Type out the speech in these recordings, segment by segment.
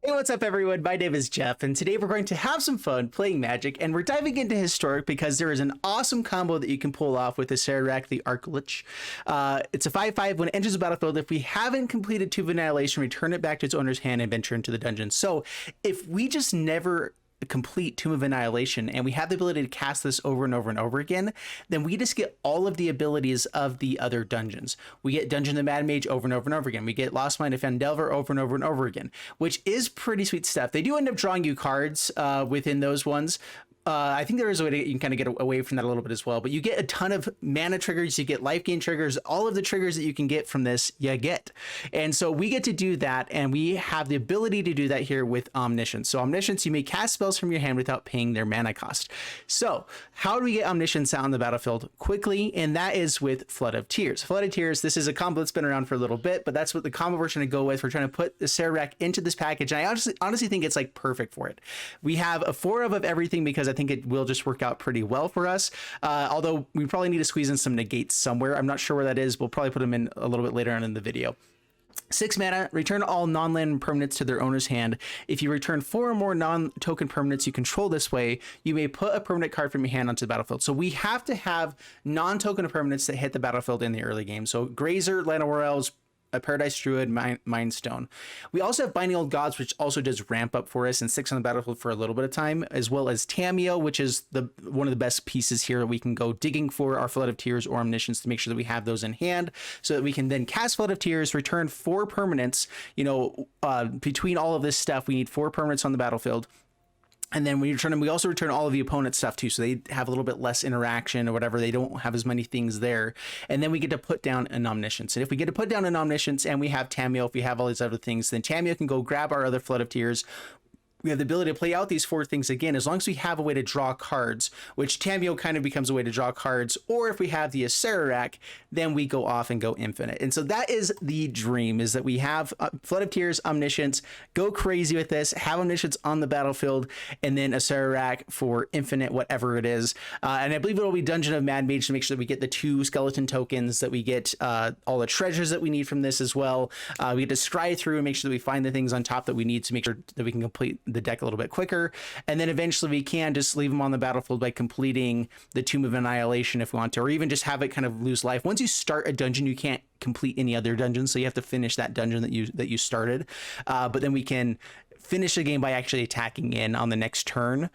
Hey, what's up everyone? My name is Jeff, and today we're going to have some fun playing Magic, and we're diving into Historic because there is an awesome combo that you can pull off with Acererak the Archlich. It's a 5/5. When it enters the battlefield, if we haven't completed Tomb of Annihilation, return it back to its owner's hand and venture into the dungeon. So if we just never complete Tomb of Annihilation and we have the ability to cast this over and over and over again, then we just get all of the abilities of the other dungeons. We get Dungeon of the Mad Mage over and over and over again. We get Lost Mine of Phandelver over and over and over again, which is pretty sweet stuff. They do end up drawing you cards within those ones. I think there is a way to, you can kind of get away from that a little bit as well, but you get a ton of mana triggers, you get life gain triggers, all of the triggers that you can get from this, you get. And so we get to do that, and we have the ability to do that here with Omniscience. So Omniscience, you may cast spells from your hand without paying their mana cost. So how do we get Omniscience out on the battlefield quickly? And that is with Flood of Tears. Flood of Tears, this is a combo that's been around for a little bit, but that's what the combo we're trying to go with. We're trying to put the Acererak into this package, and I honestly think it's like perfect for it. We have a 4 of everything because I think it will just work out pretty well for us. Although we probably need to squeeze in some negates somewhere. I'm not sure where that is. We'll probably put them in a little bit later on in the video. 6 mana, return all non-land permanents to their owner's hand. If you return 4 or more non-token permanents you control this way, you may put a permanent card from your hand onto the battlefield. So we have to have non-token permanents that hit the battlefield in the early game. So Grazer, Llanowar Elves, a Paradise Druid, Mind Stone. We also have Binding Old Gods, which also does ramp up for us and sticks on the battlefield for a little bit of time, as well as Tamiyo, which is one of the best pieces here. We can go digging for our Flood of Tears or Omniscience to make sure that we have those in hand, so that we can then cast Flood of Tears, return 4 permanents. You know, between all of this stuff, we need 4 permanents on the battlefield. And then when you return them, we also return all of the opponent's stuff too, so they have a little bit less interaction or whatever. They don't have as many things there. And then we get to put down an Omniscience. And if we get to put down an Omniscience and we have Tamiyo, if we have all these other things, then Tamiyo can go grab our other Flood of Tears. We have the ability to play out these 4 things again, as long as we have a way to draw cards, which Tamiyo kind of becomes a way to draw cards. Or if we have the Acererak, then we go off and go infinite. And so that is the dream, is that we have Flood of Tears, Omniscience, go crazy with this, have Omniscience on the battlefield, and then Acererak for infinite, whatever it is. And I believe it will be Dungeon of Mad Mage to make sure that we get the 2 skeleton tokens, that we get all the treasures that we need from this as well. We get to scry through and make sure that we find the things on top that we need to make sure that we can complete the deck a little bit quicker, and then eventually we can just leave them on the battlefield by completing the Tomb of Annihilation if we want to, or even just have it kind of lose life. Once you start a dungeon, you can't complete any other dungeon, so you have to finish that dungeon that you started. But then we can finish the game by actually attacking in on the next turn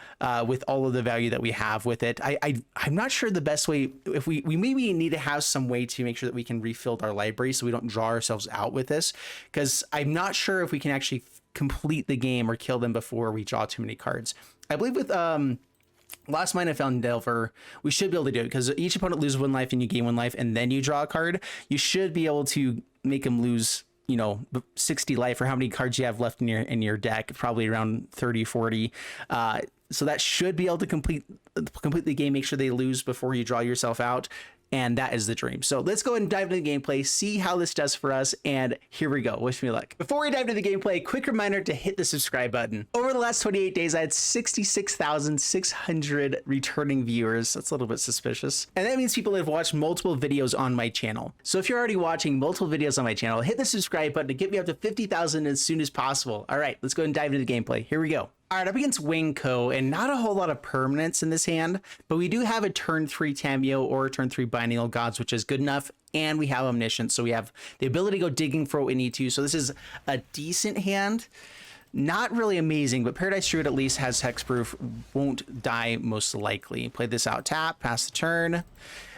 with all of the value that we have with it. I'm not sure the best way, if we maybe need to have some way to make sure that we can refill our library so we don't draw ourselves out with this, because I'm not sure if we can actually complete the game or kill them before we draw too many cards. I believe with Lost Mine of Phandelver, we should be able to do it, because each opponent loses 1 life and you gain 1 life and then you draw a card. You should be able to make them lose, you know, 60 life, or how many cards you have left in your deck, probably around 30, 40. So that should be able to complete the game, make sure they lose before you draw yourself out. And that is the dream. So let's go ahead and dive into the gameplay, see how this does for us, and here we go. Wish me luck. Before we dive into the gameplay, quick reminder to hit the subscribe button. Over the last 28 days, I had 66,600 returning viewers. That's a little bit suspicious. And that means people have watched multiple videos on my channel. So if you're already watching multiple videos on my channel, hit the subscribe button to get me up to 50,000 as soon as possible. All right, let's go ahead and dive into the gameplay. Here we go. All right, up against Wingco, and not a whole lot of permanents in this hand, but we do have a turn 3 Tamiyo or a turn 3 Binding Old Gods, which is good enough, and we have Omniscience, so we have the ability to go digging for what we need to. So this is a decent hand. Not really amazing, but Paradise Druid at least has hexproof, won't die most likely. Play this out, tap, pass the turn.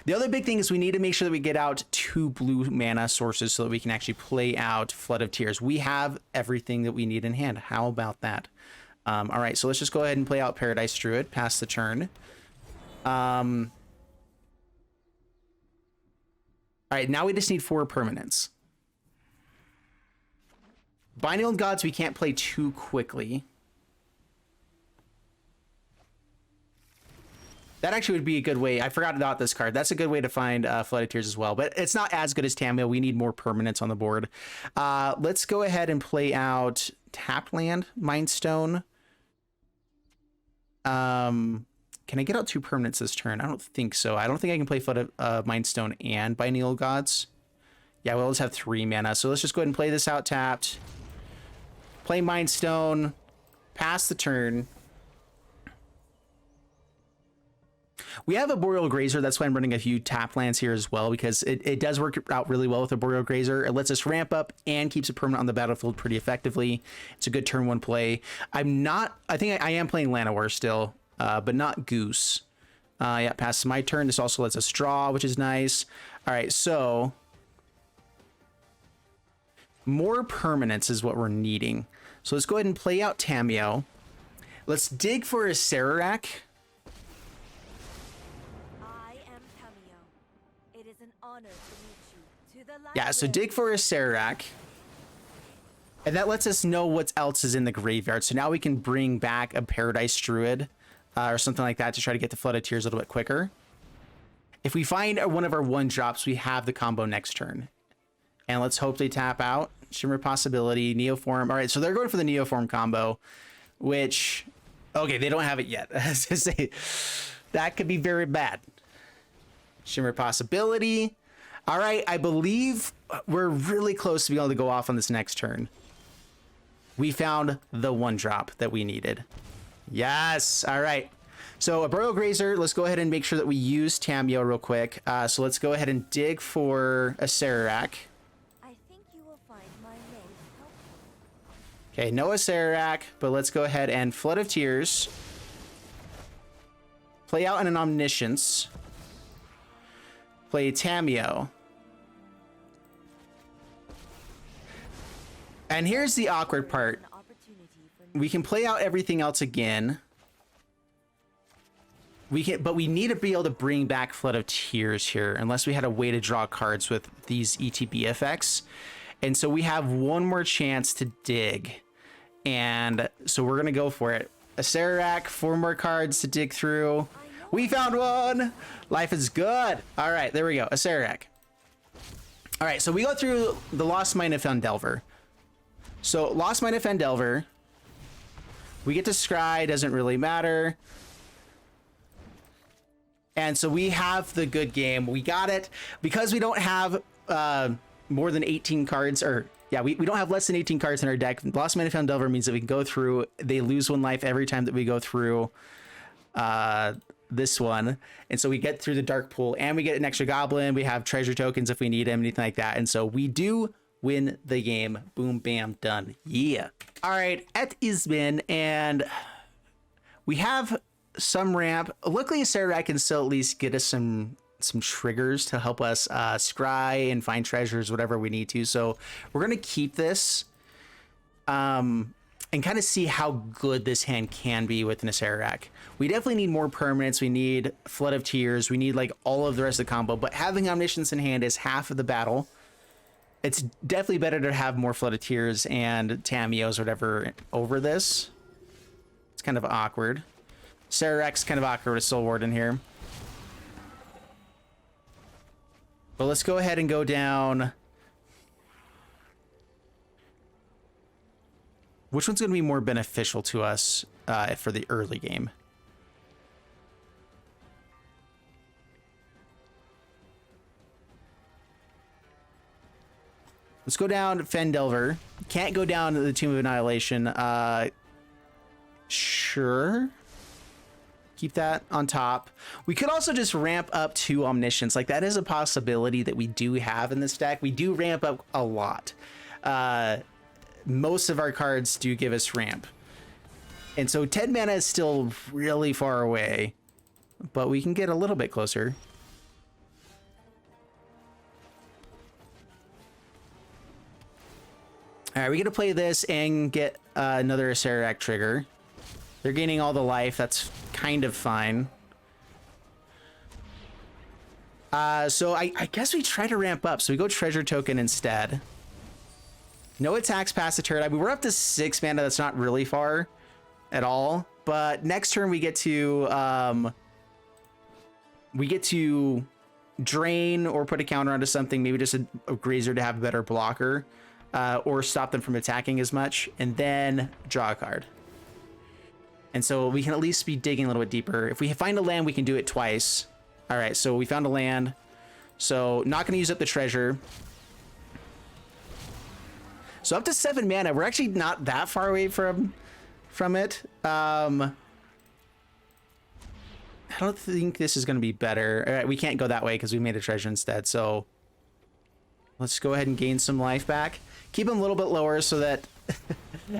The other big thing is we need to make sure that we get out 2 blue mana sources so that we can actually play out Flood of Tears. We have everything that we need in hand. How about that? All right, so let's just go ahead and play out Paradise Druid, pass the turn. All right, now we just need 4 permanents. Binding Old Gods we can't play too quickly. That actually would be a good way. I forgot about this card. That's a good way to find Flood of Tears as well, but it's not as good as Tamiyo. We need more permanents on the board. Let's go ahead and play out tapped land, Mind Stone. Can I get out 2 permanents this turn? I don't think so. I don't think I can play Flood of Mind Stone and Binding Old Gods. Yeah, we'll just have 3 mana. So let's just go ahead and play this out tapped. play Mind Stone, pass the turn. We have Arboreal Grazer, that's why I'm running a few tap lands here as well, because it does work out really well with Arboreal Grazer. It lets us ramp up and keeps it permanent on the battlefield pretty effectively. It's a good turn one play. I think I am playing Llanowar still, but not Goose. Yeah, passes my turn. This also lets us draw, which is nice. All right, so more permanence is what we're needing. So let's go ahead and play out Tamiyo. Let's dig for a Acererak. Yeah, so dig for a Acererak. And that lets us know what else is in the graveyard. So now we can bring back a Paradise Druid or something like that to try to get the Flood of Tears a little bit quicker. If we find one of our 1-drops, we have the combo next turn. And let's hope they tap out. Shimmer Possibility, Neoform. All right, so they're going for the Neoform combo, which, okay, they don't have it yet. As I say, that could be very bad. Shimmer Possibility. All right, I believe we're really close to being able to go off on this next turn. We found the 1-drop that we needed. Yes, all right. So Arboreal Grazer, let's go ahead and make sure that we use Tamiyo real quick. So let's go ahead and dig for a Acererak. I think you will find my name helpful. Okay, no Acererak, but let's go ahead and Flood of Tears. Play out an Omniscience. Play Tamiyo. And here's the awkward part. We can play out everything else again. But we need to be able to bring back Flood of Tears here, unless we had a way to draw cards with these ETB effects. And so we have one more chance to dig. And so we're gonna go for it. Acererak, 4 more cards to dig through. We found one! Life is good. All right, there we go, Acererak. All right, so we go through the Lost Mine of Fendelver. So Lost Mine of Fendelver. We get to scry, doesn't really matter. And so we have the good game. We got it. Because we don't have more than 18 cards, or yeah, we don't have less than 18 cards in our deck. Lost Mine of Fendelver means that we can go through, they lose 1 life every time that we go through this one. And so we get through the Dark Pool, and we get an extra goblin. We have treasure tokens if we need them, anything like that. And so we do win the game. Boom, bam, done. Yeah. All right, Et Isbin, and we have some ramp. Luckily, Acererak can still at least get us some triggers to help us scry and find treasures, whatever we need to. So we're gonna keep this and kind of see how good this hand can be with an Acererak. We definitely need more permanents. We need Flood of Tears. We need like all of the rest of the combo, but having Omniscience in hand is half of the battle. It's definitely better to have more Flood of Tears and Tamiyos or whatever over this. It's kind of awkward. Acererak's kind of awkward with Soul Ward in here. But let's go ahead and go down. Which one's going to be more beneficial to us for the early game? Let's go down Fendelver. Can't go down to the Tomb of Annihilation. Sure. Keep that on top. We could also just ramp up to Omniscience. Like, that is a possibility that we do have in this deck. We do ramp up a lot. Most of our cards do give us ramp. And so 10 mana is still really far away, but we can get a little bit closer. All right, we get to play this and get another Acererak trigger. They're gaining all the life. That's kind of fine. So I guess we try to ramp up. So we go Treasure Token instead. No attacks past the turn. I mean, we're up to 6 mana. That's not really far at all. But next turn we get to drain or put a counter onto something. Maybe just a Grazer to have a better blocker, or stop them from attacking as much, and then draw a card. And so we can at least be digging a little bit deeper. If we find a land, we can do it twice. All right, so we found a land. So not going to use up the treasure. So up to 7 mana. We're actually not that far away from it. I don't think this is going to be better. All right, we can't go that way because we made a treasure instead. So let's go ahead and gain some life back. Keep them a little bit lower so that...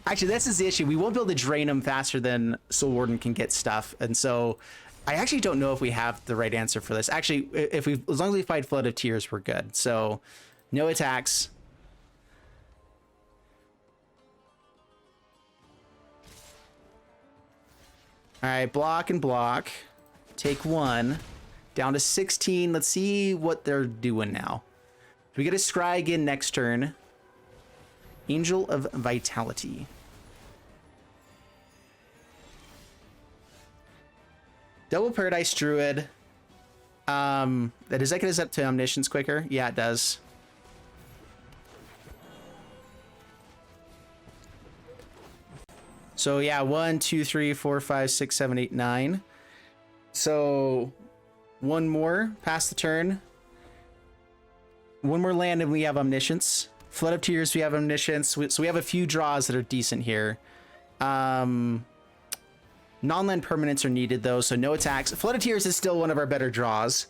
Actually, this is the issue. We won't be able to drain them faster than Soul Warden can get stuff. And so I actually don't know if we have the right answer for this. Actually, as long as we fight Flood of Tears, we're good. So no attacks. All right, block and block. Take 1. Down to 16. Let's see what they're doing now. We get a Scry again next turn. Angel of Vitality. Double Paradise Druid. Does that get us up to Omniscience quicker? Yeah, it does. So yeah, 1, 2, 3, 4, 5, 6, 7, 8, 9. So one more past the turn. One more land and we have Omniscience. Flood of Tears, we have Omniscience. So we have a few draws that are decent here. Non-land permanents are needed though, so no attacks. Flood of Tears is still one of our better draws.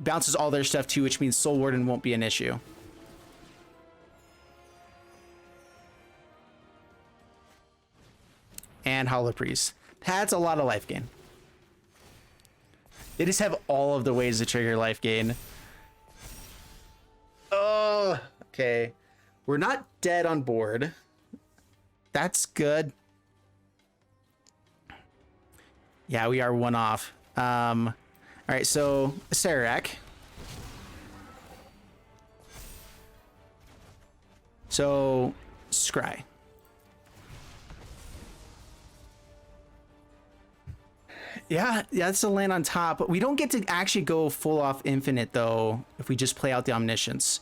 Bounces all their stuff too, which means Soul Warden won't be an issue. And Hollow Priest. That's a lot of life gain. They just have all of the ways to trigger life gain. Oh, okay. We're not dead on board. That's good. Yeah, we are 1 off. All right, so Acererak. So Scry. Yeah, that's the land on top. But we don't get to actually go full off infinite though if we just play out the Omniscience.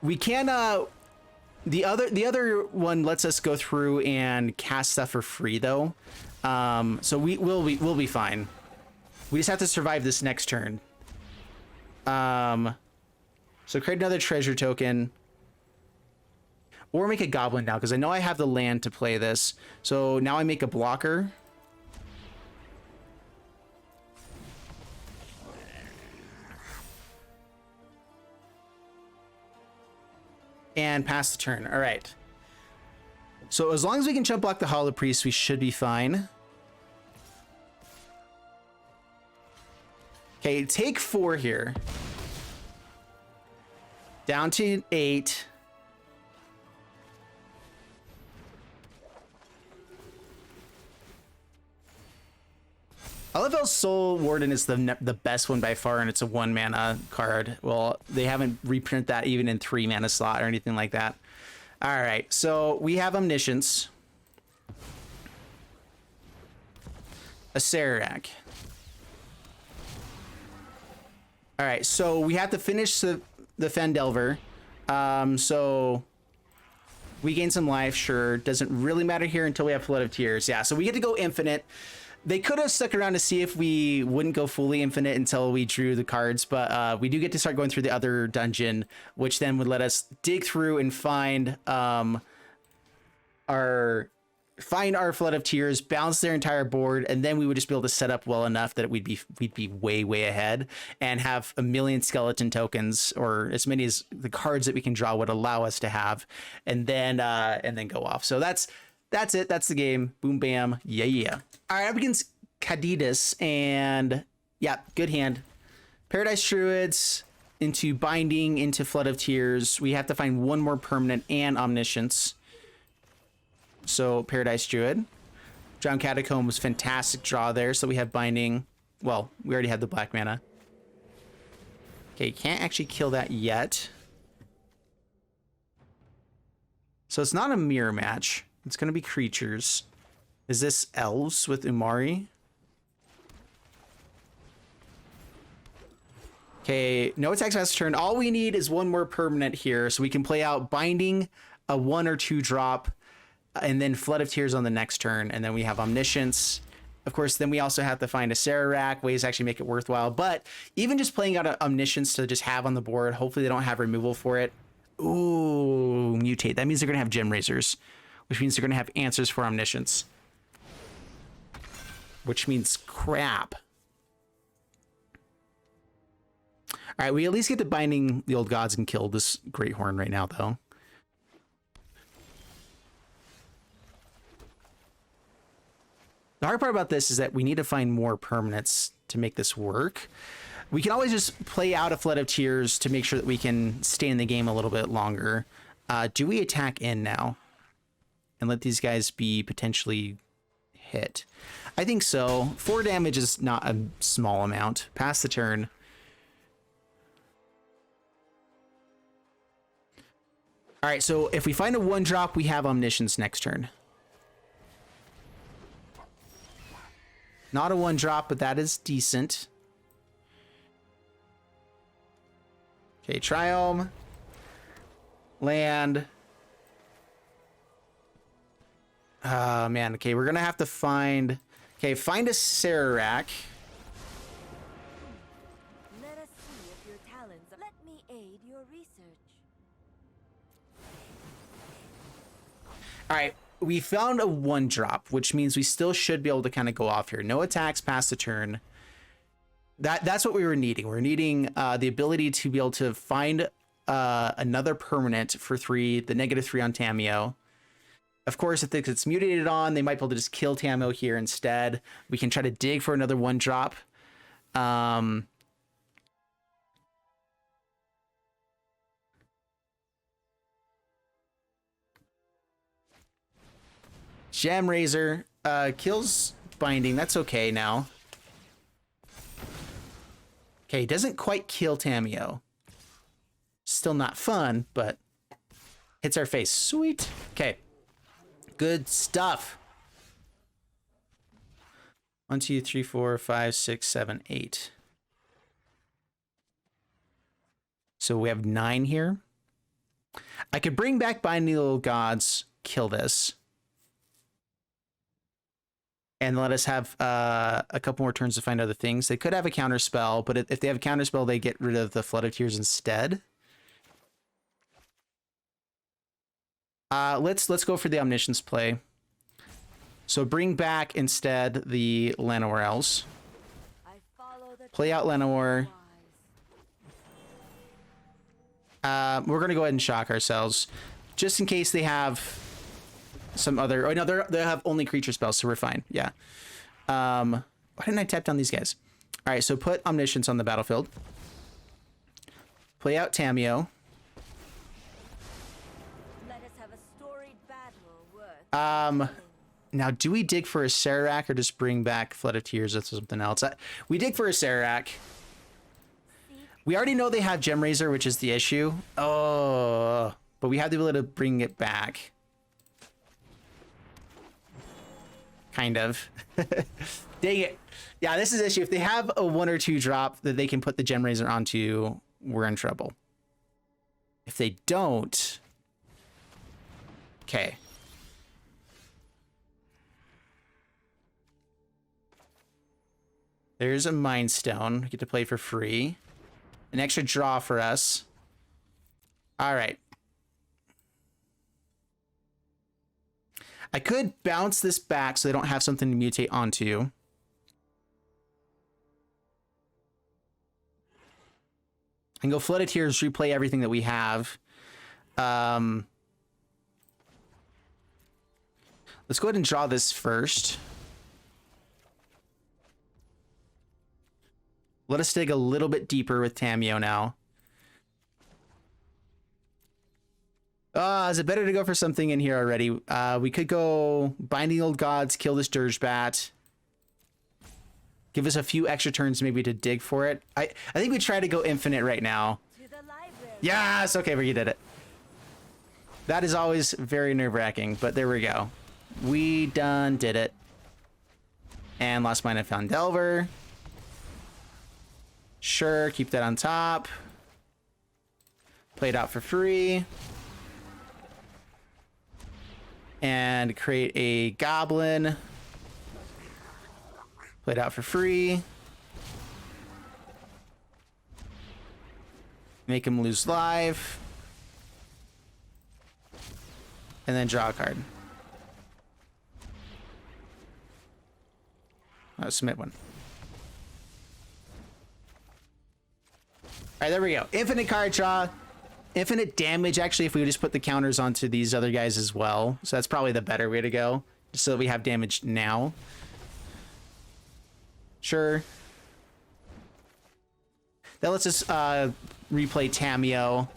We can the other one lets us go through and cast stuff for free though. So we'll be fine. We just have to survive this next turn. So create another treasure token. Or make a goblin now, because I know I have the land to play this. So now I make a blocker. And pass the turn. All right. So as long as we can jump block the Hollow Priest, we should be fine. Okay, take 4 here. Down to 8. I love how Soul Warden is the best one by far, and it's a 1 mana card. Well, they haven't reprinted that even in 3 mana slot or anything like that. All right, so we have Omniscience. Acererak. All right, so we have to finish the Fendelver. So we gain some life, sure. Doesn't really matter here until we have Flood of Tears. Yeah, so we get to go infinite. They could have stuck around to see if we wouldn't go fully infinite until we drew the cards, but we do get to start going through the other dungeon, which then would let us dig through and find our Flood of Tears, bounce their entire board, and then we would just be able to set up well enough that we'd be way ahead and have a million skeleton tokens, or as many as the cards that we can draw would allow us to have, and then go off. So that's it. That's the game. Boom, bam. Yeah. All right, up against Cadidas, and yeah, good hand. Paradise Druids into Binding, into Flood of Tears. We have to find 1 more permanent and Omniscience. So Paradise Druid. Drowned Catacomb was fantastic draw there. So we have Binding. Well, we already had the black mana. Okay, can't actually kill that yet. So it's not a mirror match. It's going to be creatures. Is this elves with Umari? Okay, no attacks last turn. All we need is 1 more permanent here, so we can play out Binding, a 1 or 2 drop, and then Flood of Tears on the next turn, and then we have Omniscience, Of course, then we also have to find Acererak, ways to actually make it worthwhile. But even just playing out an Omniscience to just have on the board, hopefully they don't have removal for it. Ooh, mutate. That means they're going to have Gem Razors, which means they're going to have answers for Omniscience. Which means crap. All right, we at least get to binding the old gods and kill this Great Horn right now, though. The hard part about this is that we need to find more permanents to make this work. We can always just play out a Flood of Tears to make sure that we can stay in the game a little bit longer. Do we attack in now and let these guys be potentially hit? I think so. 4 damage is not a small amount. Pass the turn. All right, so if we find a 1-drop, we have Omniscience next turn. Not a 1-drop, but that is decent. Okay, Triome. Land. Man, okay, we're gonna have to find... Okay, find a Acererak. Let us see if your talents. Let me aid your research. All right, we found a 1-drop, which means we still should be able to kind of go off here. No attacks past the turn. That's what we were needing. We're needing the ability to be able to find another permanent for 3, the -3 on Tamiyo. Of course, if it's mutated on, they might be able to just kill Tamiyo here instead. We can try to dig for another 1-drop. Gem Razor kills binding. That's okay now. Okay, doesn't quite kill Tamiyo. Still not fun, but hits our face. Sweet. Okay. Good stuff. 1, 2, 3, 4, 5, 6, 7, 8. So we have 9 here. I could bring back Binding the Little Gods, kill this, and let us have a couple more turns to find other things. They could have a counter spell, but if they have a counter spell, they get rid of the Flood of Tears instead. Let's go for the Omniscience play. So bring back instead the Llanowar Elves. Play out Llanowar. We're gonna go ahead and shock ourselves, just in case they have some other. Oh no, they have only creature spells, so we're fine. Yeah. Why didn't I tap down these guys? All right, so put Omniscience on the battlefield. Play out Tamiyo. Now, do we dig for a Acererak or just bring back Flood of Tears or something else? We dig for a Acererak. We already know they have Gem Razor, which is the issue. Oh, but we have the ability to bring it back. Kind of. Dang it. Yeah, this is the issue. If they have a 1 or 2 drop that they can put the Gem Razor onto, we're in trouble. If they don't... Okay. There's a Mind Stone. We get to play for free. An extra draw for us. All right. I could bounce this back so they don't have something to mutate onto. I can go Flood of Tears, replay everything that we have. Let's go ahead and draw this first. Let us dig a little bit deeper with Tamiyo now. Is it better to go for something in here already? We could go Binding Old Gods, kill this Dirgebat. Give us a few extra turns maybe to dig for it. I think we try to go infinite right now. Yes! Okay, we did it. That is always very nerve-wracking, but there we go. We done did it. And Lost Mine and Found Delver. Sure, keep that on top. Play it out for free. And create a goblin. Play it out for free. Make him lose life. And then draw a card. Oh, submit one. All right, there we go. Infinite card draw. Infinite damage, actually, if we just put the counters onto these other guys as well. So that's probably the better way to go. Just so that we have damage now. Sure. Then let's just replay Tamiyo.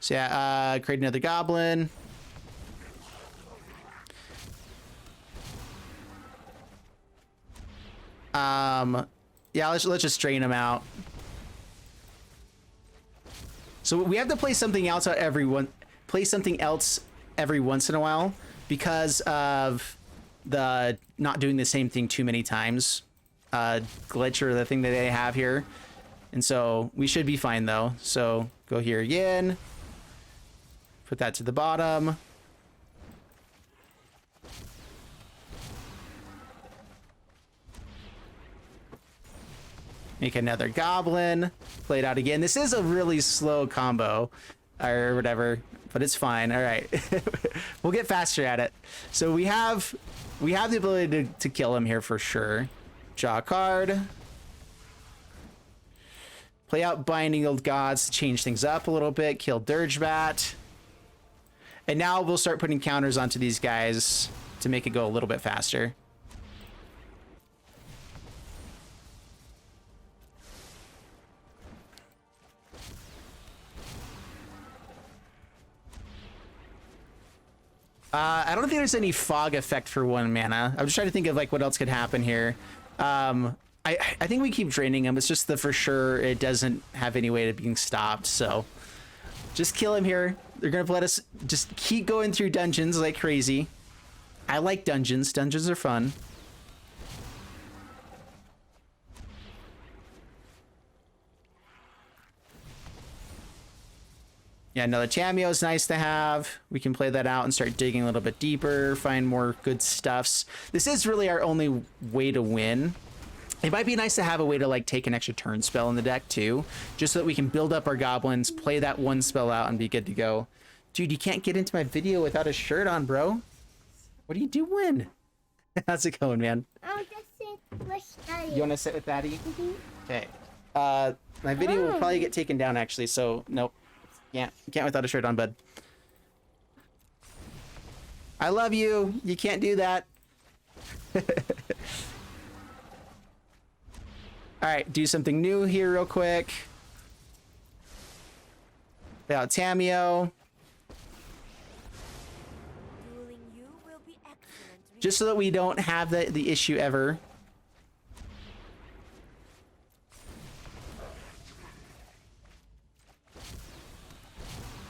So yeah, create another goblin. Yeah, let's just drain him out. So we have to play something else every once in a while because of the not doing the same thing too many times glitch or the thing that they have here. And so we should be fine though. So go here again. Put that to the bottom. Make another goblin. Play it out again. This is a really slow combo or whatever, but it's fine. All right. We'll get faster at it. So we have the ability to kill him here for sure. Draw a card. Play out Binding Old Gods to change things up a little bit. Kill Dirgebat. And now we'll start putting counters onto these guys to make it go a little bit faster. I don't think there's any fog effect for 1 mana. I'm just trying to think of like what else could happen here. I think we keep draining him. It's just that for sure it doesn't have any way of being stopped. So just kill him here. They're going to let us just keep going through dungeons like crazy. I like dungeons. Dungeons are fun. Yeah, another Tamiyo is nice to have. We can play that out and start digging a little bit deeper, find more good stuffs. This is really our only way to win. It might be nice to have a way to like take an extra turn spell in the deck too, just so that we can build up our goblins, play that one spell out, and be good to go. Dude, you can't get into my video without a shirt on, bro. What are you doing? How's it going, man? I'll just sit with Daddy. You want to sit with Daddy? Okay. My video will probably get taken down actually, so nope. Can't without a shirt on, bud. I love you. You can't do that. All right, do something new here real quick. Play out Tamiyo. Dueling you will be excellent. Just so that we don't have the issue ever.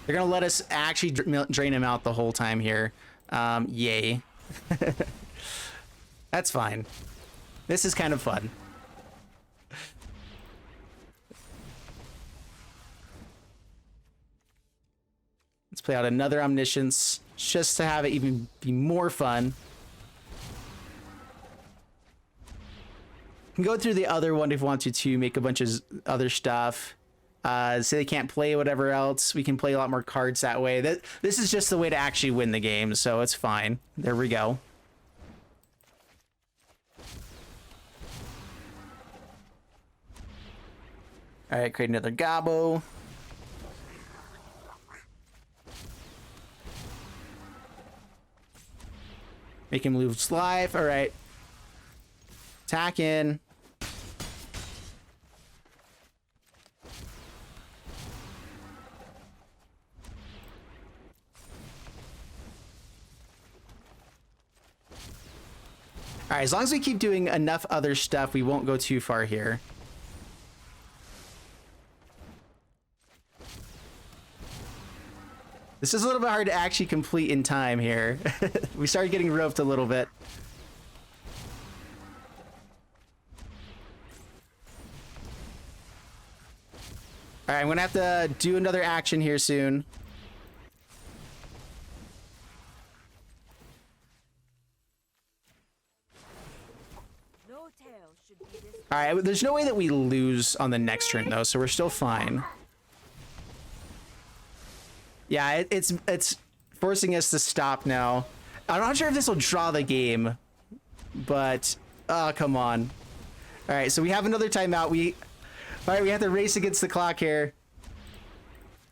They're gonna let us actually drain him out the whole time here. Yay. That's fine. This is kind of fun. Let's play out another Omniscience just to have it even be more fun. You can go through the other one if you want to make a bunch of other stuff. Say they can't play whatever else. We can play a lot more cards that way. This is just the way to actually win the game, so it's fine. There we go. All right, create another Gobbo. Make him lose life. All right. Attack in. All right, as long as we keep doing enough other stuff, we won't go too far here. This is a little bit hard to actually complete in time here. We started getting roped a little bit. All right, I'm gonna have to do another action here soon. tale should be this. All right, there's no way that we lose on the next turn though, so we're still fine. Yeah, it's forcing us to stop now. I'm not sure if this will draw the game, but oh, come on. All right, so we have another timeout. All right, we have to race against the clock here.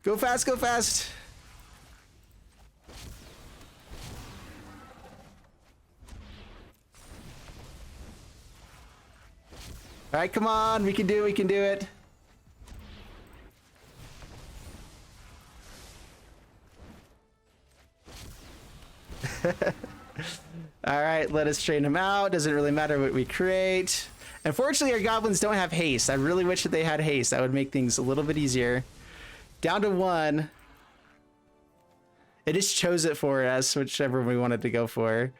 Go fast, go fast. All right, come on. We can do it. We can do it. All right, let us train them out. Doesn't really matter what we create. Unfortunately, our goblins don't have haste. I really wish that they had haste. That would make things a little bit easier. Down to 1. It just chose it for us, whichever we wanted to go for.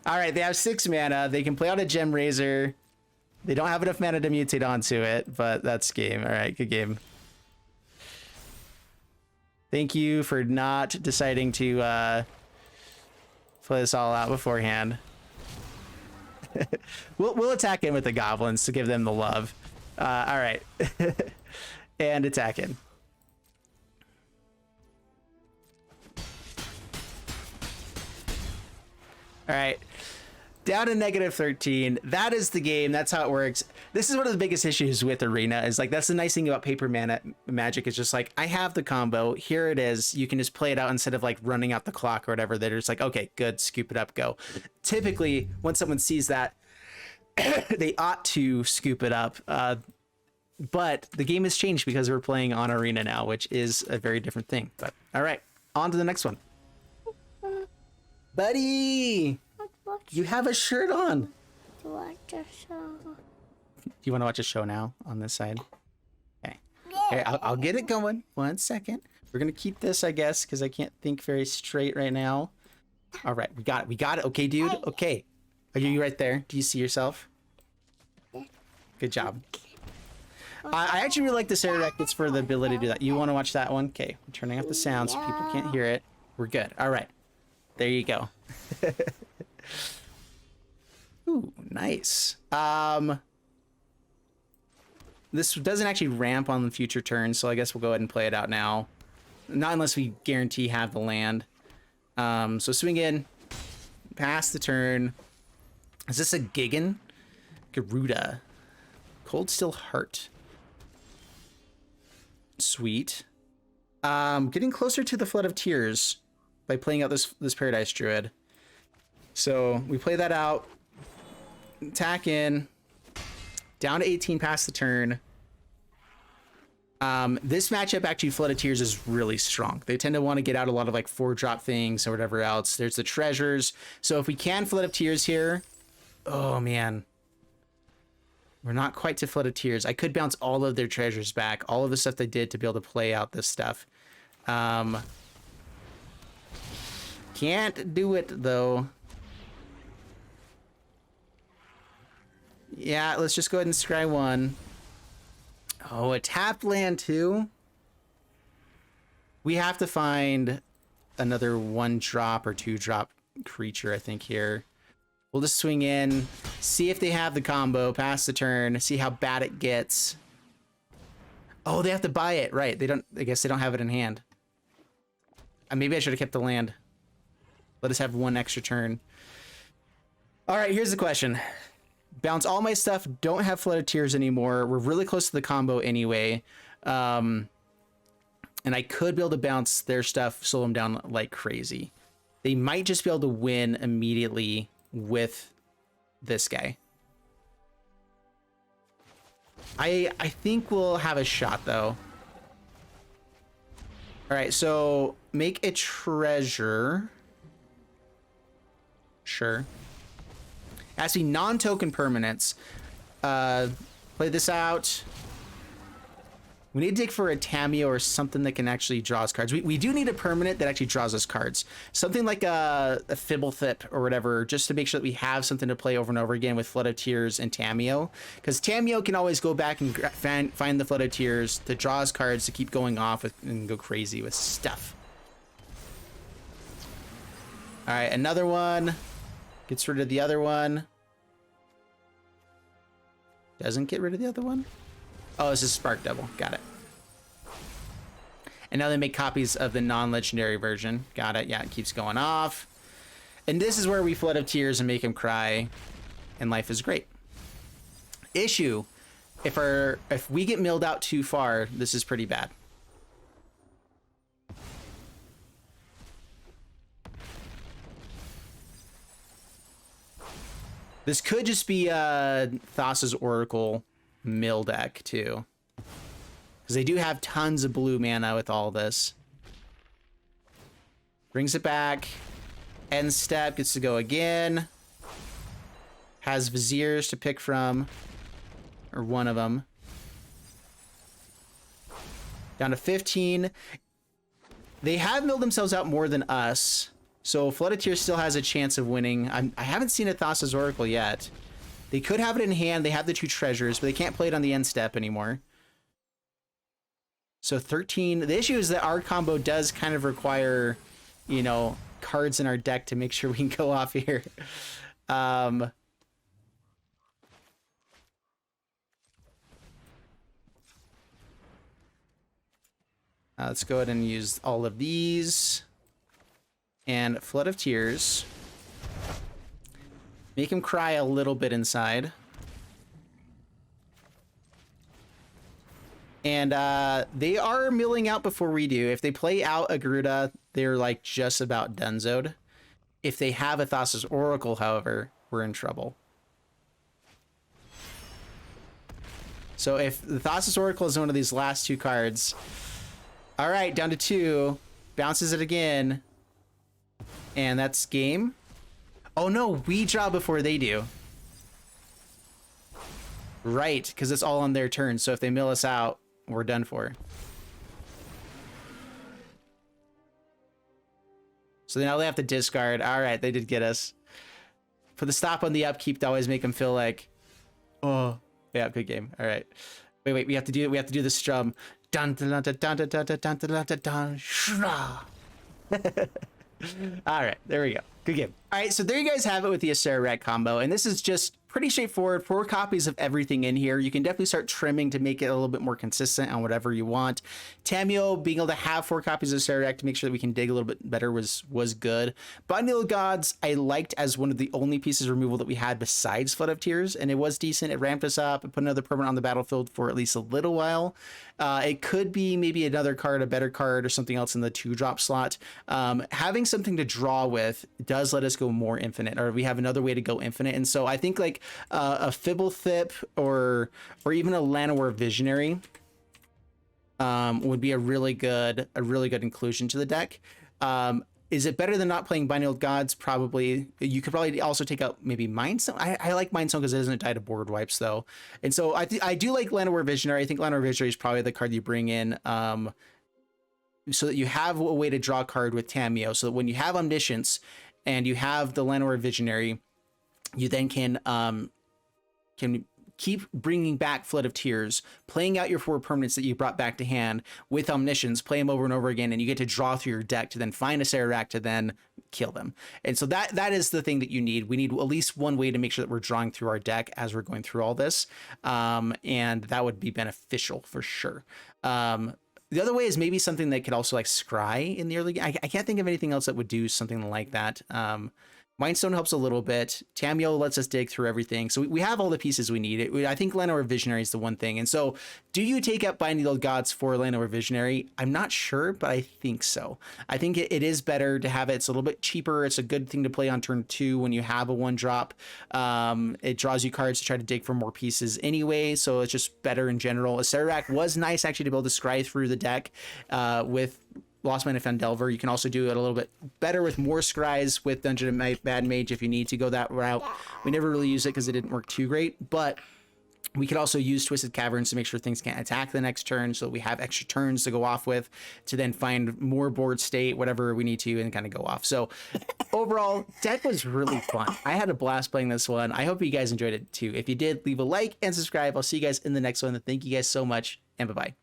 All right, they have 6 mana. They can play out a Gem Razor. They don't have enough mana to mutate onto it, but that's game. All right, good game. Thank you for not deciding to play this all out beforehand. we'll attack in with the goblins to give them the love. All right. And attack in. All right. Down to -13. That is the game. That's how it works. This is one of the biggest issues with Arena is like, that's the nice thing about paper magic is just like, I have the combo. Here it is. You can just play it out instead of like running out the clock or whatever. They're just like, okay, good. Scoop it up, go. Typically, when someone sees that, they ought to scoop it up. But the game has changed because we're playing on Arena now, which is a very different thing. But all right, on to the next one. Buddy, you have a shirt on. To watch a show. Do you want to watch a show now on this side? Okay. Okay, I'll get it going. 1 second. We're going to keep this, I guess, because I can't think very straight right now. All right, we got it. We got it. Okay, dude. Okay. Are you right there? Do you see yourself? Good job. I actually really like the Acererak. It's for the ability to do that. You want to watch that one? Okay. I'm turning off the sound so people can't hear it. We're good. All right. There you go. Ooh, nice. This doesn't actually ramp on the future turns, so I guess we'll go ahead and play it out now. Not unless we guarantee have the land. So swing in, pass the turn. Is this a Gigan? Garuda. Cold Steel Heart. Sweet. Getting closer to the Flood of Tears by playing out this Paradise Druid. So we play that out. Attack in. Down to 18 past the turn. This matchup, actually, Flood of Tears is really strong. They tend to want to get out a lot of like 4-drop things or whatever else. There's the treasures. So if we can Flood of Tears here, oh man. We're not quite to Flood of Tears. I could bounce all of their treasures back, all of the stuff they did to be able to play out this stuff. Can't do it though. Yeah, let's just go ahead and scry 1. Oh, a tapped land too? We have to find another 1-drop or 2-drop creature, I think, here. We'll just swing in, see if they have the combo, pass the turn, see how bad it gets. Oh, they have to buy it, right. They don't, I guess they don't have it in hand. Maybe I should have kept the land. Let us have 1 extra turn. All right, here's the question. Bounce all my stuff, don't have Flood of Tears anymore. We're really close to the combo anyway. And I could be able to bounce their stuff, slow them down like crazy. They might just be able to win immediately with this guy. I think we'll have a shot though. All right, so make a treasure. Sure. Has to be non-token permanents. Play this out. We need to dig for a Tamiyo or something that can actually draw us cards. We do need a permanent that actually draws us cards. Something like a Fibblethip or whatever, just to make sure that we have something to play over and over again with Flood of Tears and Tamiyo. Because Tamiyo can always go back and find the Flood of Tears to draw us cards to keep going off with, and go crazy with stuff. All right, another one. Gets rid of the other one. Doesn't get rid of the other one. Oh, this is Spark Devil. Got it. And now they make copies of the non-legendary version. Got it. Yeah, it keeps going off. And this is where we Flood of Tears and make him cry. And life is great. Issue. If we get milled out too far, this is pretty bad. This could just be Thassa's Oracle mill deck too. Because they do have tons of blue mana with all this. Brings it back. End step, gets to go again. Has Viziers to pick from. Or one of them. Down to 15. They have milled themselves out more than us. So Flood of Tears still has a chance of winning. I haven't seen a Thassa's Oracle yet. They could have it in hand. They have the 2 treasures, but they can't play it on the end step anymore. So 13. The issue is that our combo does kind of require, you know, cards in our deck to make sure we can go off here. Let's go ahead and use all of these. And Flood of Tears. Make him cry a little bit inside. And they are milling out before we do. If they play out a Garuda, they're like just about donezoed. If they have a Thassa's Oracle, however, we're in trouble. So if the Thassa's Oracle is one of these last 2 cards. All right, down to 2. Bounces it again. And that's game. Oh no, we draw before they do. Right, because it's all on their turn. So if they mill us out, we're done for. So now they have to discard. All right, they did get us. Put the stop on the upkeep to always make them feel like, oh, yeah, good game. All right. Wait, we have to do the strum. Dun dun dun dun dun dun dun dun dun dun dun. Shra. All right, there we go. Good game. All right, so there you guys have it with the Acererak combo, and this is just pretty straightforward. 4 copies of everything in here. You can definitely start trimming to make it a little bit more consistent on whatever you want. Tamiyo being able to have 4 copies of Acererak to make sure that we can dig a little bit better was good. Binding of Gods I liked as one of the only pieces of removal that we had besides Flood of Tears, and it was decent. It ramped us up and put another permanent on the battlefield for at least a little while. It could be maybe another card, a better card, or something else in the 2-drop slot. Having something to draw with does let us go more infinite, or we have another way to go infinite. And so I think like a Fibblethip or even a Llanowar Visionary would be a really good inclusion to the deck. Is it better than not playing Binding of Gods? Probably. You could probably also take out maybe Mindstone. I like Mindstone because it doesn't die to board wipes though. And so I do like Llanowar Visionary. I think Llanowar Visionary is probably the card you bring in so that you have a way to draw a card with Tamiyo, so that when you have Omniscience and you have the Llanowar Visionary, you then can keep bringing back Flood of Tears, playing out your 4 permanents that you brought back to hand with Omniscience, play them over and over again, and you get to draw through your deck to then find a Acererak to then kill them. And so that is the thing that you need. We need at least one way to make sure that we're drawing through our deck as we're going through all this, and that would be beneficial for sure. The other way is maybe something that could also like scry in the early game. I can't think of anything else that would do something like that. Mindstone helps a little bit. Tamiyo lets us dig through everything. So we have all the pieces we need. I think Llanowar Visionary is the one thing. And so do you take up Binding of Gods for Llanowar Visionary? I'm not sure, but I think so. I think it is better to have it. It's a little bit cheaper. It's a good thing to play on turn 2 when you have a 1-drop. It draws you cards to try to dig for more pieces anyway. So it's just better in general. Acererak was nice actually to be able to scry through the deck with Lost Mine and Fandelver. You can also do it a little bit better with more scries with Dungeon of Bad Mage if you need to go that route. We never really used it because it didn't work too great, but we could also use Twisted Caverns to make sure things can't attack the next turn, so we have extra turns to go off with to then find more board state, whatever we need to, and kind of go off. So overall, deck was really fun. I had a blast playing this one. I hope you guys enjoyed it too. If you did, leave a like and subscribe. I'll see you guys in the next one. Thank you guys so much, and bye-bye.